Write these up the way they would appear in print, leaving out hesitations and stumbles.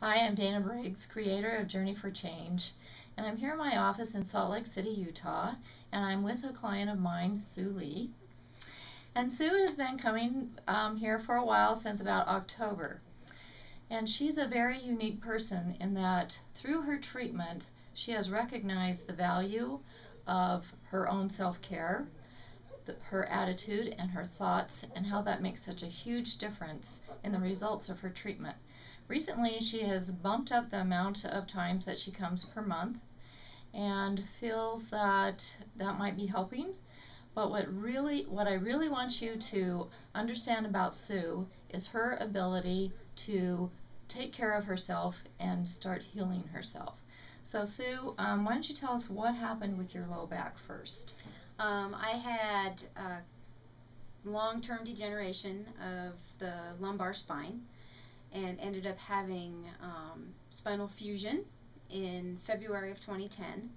Hi, I'm Dana Briggs, creator of Journey for Change, and I'm here in my office in Salt Lake City, Utah, and I'm with a client of mine, Sue Lee. And Sue has been coming here for a while, since about October. And she's a very unique person in that through her treatment, she has recognized the value of her own self-care, her attitude and her thoughts, and how that makes such a huge difference in the results of her treatment. Recently, she has bumped up the amount of times that she comes per month and feels that that might be helping. But what I really want you to understand about Sue is her ability to take care of herself and start healing herself. So Sue, why don't you tell us what happened with your low back first? I had long-term degeneration of the lumbar spine and ended up having spinal fusion in February of 2010.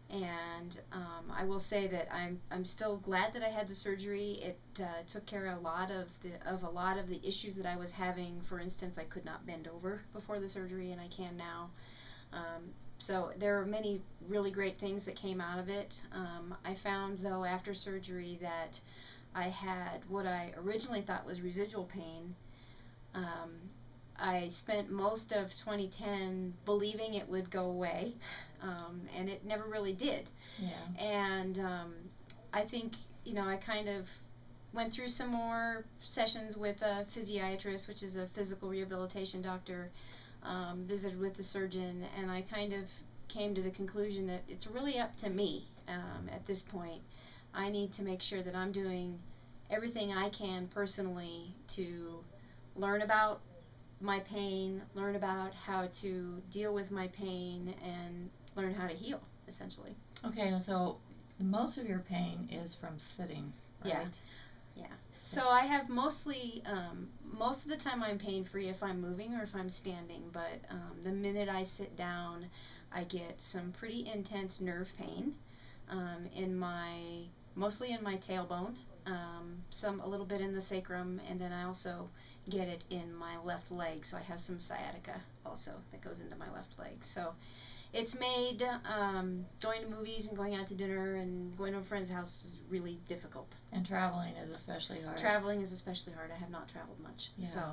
And I will say that I'm still glad that I had the surgery. It took care of a lot of the issues that I was having. For instance, I could not bend over before the surgery, and I can now. So there are many really great things that came out of it. I found, though, after surgery that I had what I originally thought was residual pain. I spent most of 2010 believing it would go away, and it never really did. Yeah. And I think, I kind of went through some more sessions with a physiatrist, which is a physical rehabilitation doctor, visited with the surgeon, and I kind of came to the conclusion that it's really up to me at this point. I need to make sure that I'm doing everything I can personally to learn about my pain, learn about how to deal with my pain, and learn how to heal, essentially. Okay, so most of your pain is from sitting, right? Yeah. Yeah. So I have mostly, most of the time I'm pain free if I'm moving or if I'm standing, but the minute I sit down, I get some pretty intense nerve pain mostly in my tailbone, a little bit in the sacrum, and then I also get it in my left leg. So I have some sciatica also that goes into my left leg. So it's made going to movies and going out to dinner and going to a friend's house is really difficult. And traveling is especially hard. Traveling is especially hard. I have not traveled much. Yeah.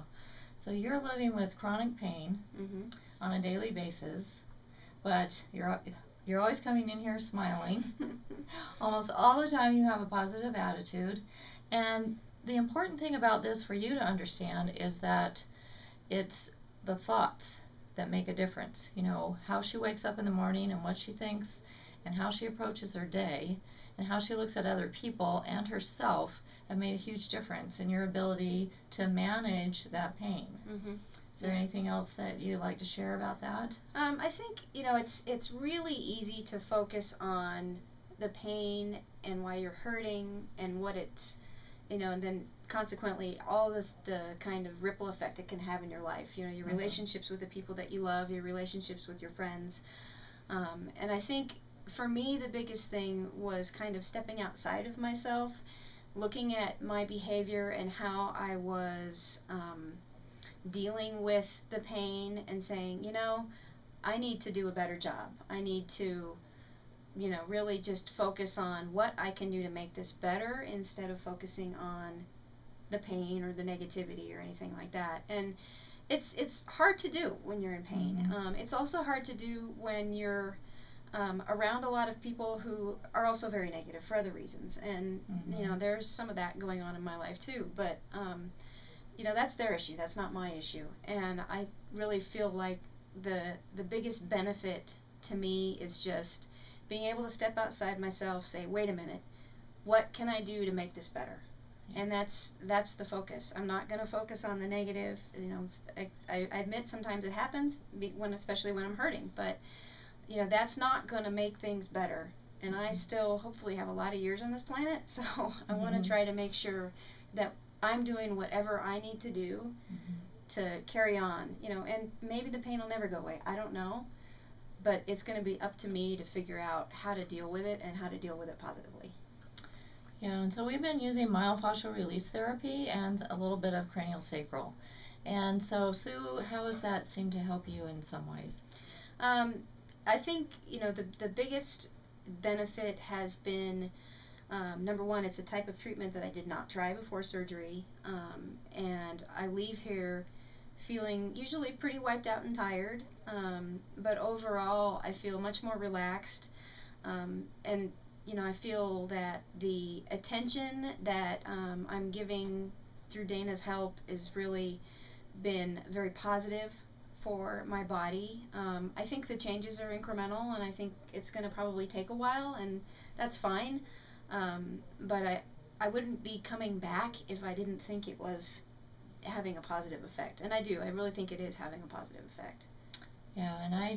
So you're living with chronic pain on a daily basis, but you're always coming in here smiling. Almost all the time you have a positive attitude. And the important thing about this for you to understand is that it's the thoughts that make a difference. You know, how she wakes up in the morning and what she thinks and how she approaches her day and how she looks at other people and herself have made a huge difference in your ability to manage that pain. Is there anything else that you'd like to share about that? I think, it's really easy to focus on the pain and why you're hurting and what it's, and then consequently all the kind of ripple effect it can have in your life. Your relationships with the people that you love, your relationships with your friends. And I think for me the biggest thing was kind of stepping outside of myself, looking at my behavior and how I was dealing with the pain and saying, I need to do a better job. I need to, really just focus on what I can do to make this better instead of focusing on the pain or the negativity or anything like that. And it's hard to do when you're in pain. It's also hard to do when you're around a lot of people who are also very negative for other reasons. And, there's some of that going on in my life too. But, that's their issue. That's not my issue. And I really feel like the biggest benefit to me is just being able to step outside myself, say, wait a minute, what can I do to make this better? And that's the focus. I'm not going to focus on the negative. I admit sometimes it happens, especially when I'm hurting, but that's not going to make things better. And I still hopefully have a lot of years on this planet, so I want to try to make sure that I'm doing whatever I need to do to carry on. And maybe the pain will never go away. I don't know. But it's going to be up to me to figure out how to deal with it and how to deal with it positively. Yeah, and so we've been using myofascial release therapy and a little bit of craniosacral. And so, Sue, how has that seemed to help you in some ways? Um, I think, the biggest benefit has been, number one, it's a type of treatment that I did not try before surgery. And I leave here feeling usually pretty wiped out and tired. But overall, I feel much more relaxed. And, I feel that the attention that I'm giving through Dana's help is really been very positive for my body. I think the changes are incremental, and I think it's going to probably take a while, and that's fine. But I wouldn't be coming back if I didn't think it was having a positive effect, and I do. I really think it is having a positive effect. Yeah, and I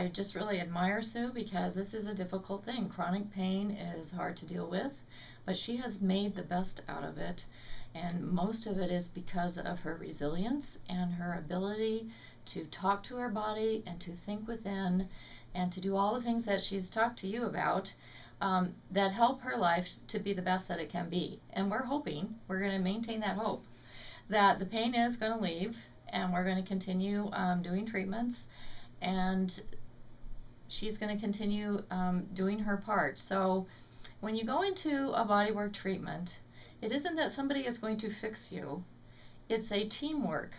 just really admire Sue because this is a difficult thing. Chronic pain is hard to deal with, but she has made the best out of it, and most of it is because of her resilience and her ability to talk to her body and to think within and to do all the things that she's talked to you about, that help her life to be the best that it can be. And we're hoping, we're going to maintain that hope, that the pain is going to leave and we're going to continue doing treatments, and she's going to continue doing her part. So when you go into a bodywork treatment, it isn't that somebody is going to fix you. It's a teamwork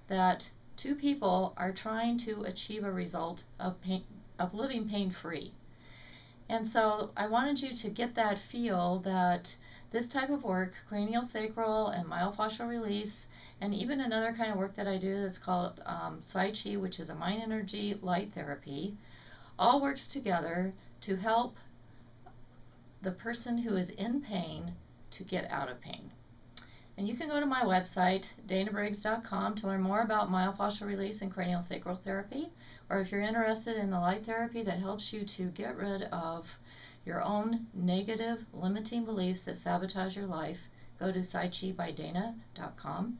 that two people are trying to achieve a result of pain, of living pain-free. And so I wanted you to get that feel that this type of work, cranial sacral and myofascial release, and even another kind of work that I do that's called Sai Chi, which is a mind energy light therapy, all works together to help the person who is in pain to get out of pain. And you can go to my website, danabriggs.com, to learn more about myofascial release and cranial sacral therapy, or if you're interested in the light therapy that helps you to get rid of your own negative limiting beliefs that sabotage your life, go to saichibydana.com.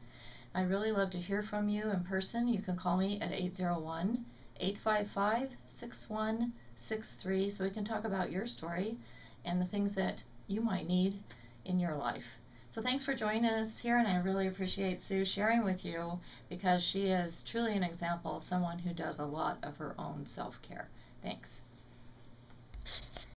I'd really love to hear from you in person. You can call me at 801-855-6163 so we can talk about your story and the things that you might need in your life. So thanks for joining us here, and I really appreciate Sue sharing with you because she is truly an example of someone who does a lot of her own self-care. Thanks.